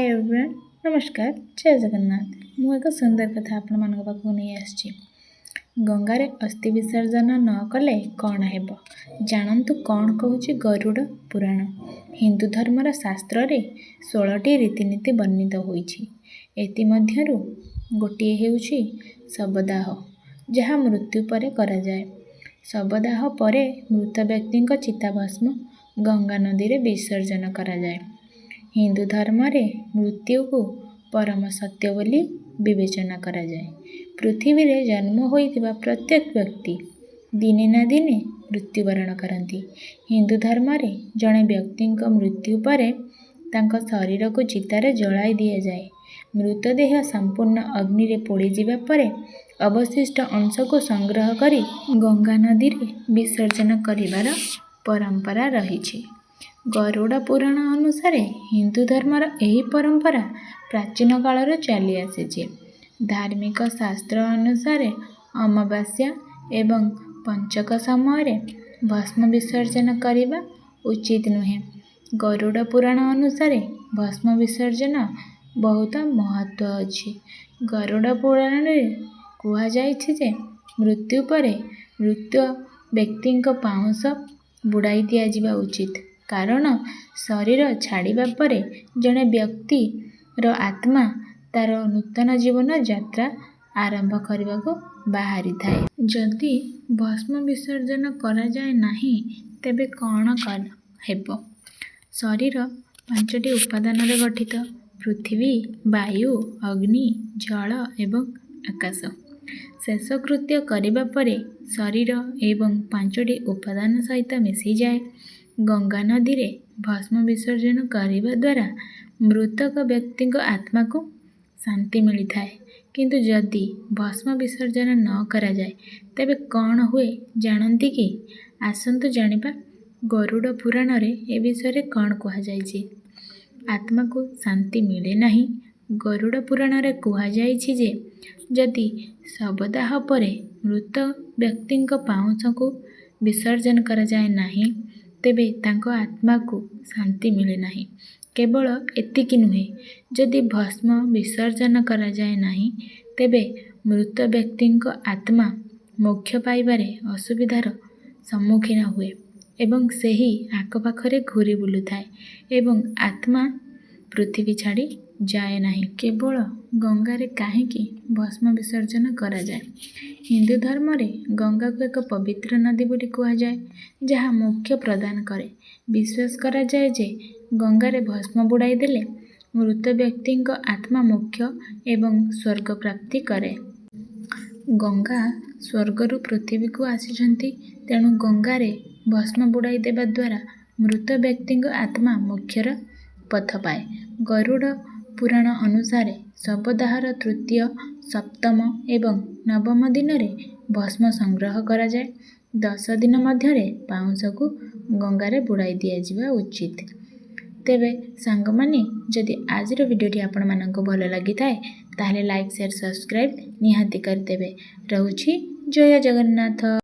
Hi everyone नमस्कार जय जगन्नाथ मु एक सुंदर कथा आपण मान पाखु नहीं आसी गंगार अस्थि विसर्जन न कले कौन हेब जानतु कौन कहूँ गरुड़ पुराण हिंदू धर्मर शास्त्र रे 16टी रीतिनीति वर्णित होईछि। एति मध्यरु गोटे हेउछि शवदाह जहाँ मृत्यु परे करा जाए। शवदाह परे मृत व्यक्ति चिताभस्म गंगा नदी रे विसर्जन करा जाए। हिंदू धर्म रे मृत्यु को परम सत्य बोली विवेचना करा जाए। पृथ्वी रे जन्म होइतिबा प्रत्येक व्यक्ति दिने ना दिने मृत्युवरण करती। हिंदू धर्म रे जड़े व्यक्ति मृत्यु परे तांको शरीर को चितारे जलाई दिया जाए। मृतदेह संपूर्ण अग्नि रे पोड़ी जिबा परे अवशिष्ट अंश को संग्रह करी गंगा नदी रे विसर्जन करिवार परंपरा रही। गरुड़ पुराण अनुसार हिंदू धर्मर एही परंपरा प्राचीन काल चली आसी। धार्मिक शास्त्र अनुसार अमावास्या एवं पंचक समय भस्म विसर्जन करने उचित नुहे। गरुड़ पुराण अनुसार भस्म विसर्जन बहुत महत्व अच्छी। गरुड़ पुराण में कहुछि जे मृत्यु परे मृत व्यक्ति पाउंस बुड़ाई दिया जिबा उचित। कारण शरीर छाड़िबा परे जड़े व्यक्ति रो आत्मा तार नूतन जीवन यात्रा आरंभ करने को बाहरी थाए। जदि भस्म विसर्जन करा जाए नाही तेबे कौन हेब। शरीर 5टी उपादान रे गठित पृथ्वी वायु अग्नि जल एवं आकाश। शेषकृत्य करिबा परे शरीर एवं 5टी उपादान सहित मिसी जाए। गंगा नदी रे भस्म विसर्जन करने द्वारा मृतक व्यक्ति आत्मा को शांति मिली थाए। किंतु जदि भस्म विसर्जन न करा जाए तेबे कौन हुए जानती कि? आसंतु जानिबा गरुड़ पुराण रे ए विषय कौन कहा जायछि। आत्मा को शांति मिले नहीं। गरुड़ पुराण रे कहा जायछि जे जदि शवदाह परे मृत व्यक्ति पाउंस को विसर्जन करा जाए नहीं तेबे तांको आत्मा को शांति मिले नहीं। केवल एतिकी नुहे, जदि भस्म विसर्जन करा जाए नहीं तेबे मृत व्यक्ति आत्मा मोक्ष पाइबारे असुविधार सम्मुखीन हुए एवं सेही आखपाखरे घूरी बुलु थाए एवं आत्मा पृथ्वी छाड़ी जाए नहीं। केवल गंगारे काहेकि भस्म विसर्जन करा जाए। हिंदू धर्म रे गंगा को एक पवित्र नदी बोली कहा जाए जहाँ मोक्ष प्रदान करे। विश्वास करा जाए जे गंगारे भस्म बुड़ाई देले मृत व्यक्ति आत्मा मोक्ष एवं स्वर्ग प्राप्ति करे। गंगा स्वर्गरु पृथ्वी को आसीचंती तेणु गंगारे भस्म बुड़ाई देवा द्वारा मृत व्यक्ति आत्मा मोक्षर पथ पाए। गरुड़ पुराण अनुसार शवदाहर तृतीय सप्तम एवं नवम दिन रे भस्म संग्रह करा जाए। 10 दिन मध्यरे पाउंस को गंगारे बुड़ाई दिया जिबा उचित। तेबे सांग माने जदि आज वीडियोटी आपण मानक भल लगी थाए ताहले लाइक शेयर सब्सक्राइब निहाती कर देबे। रहूछि जय जगन्नाथ।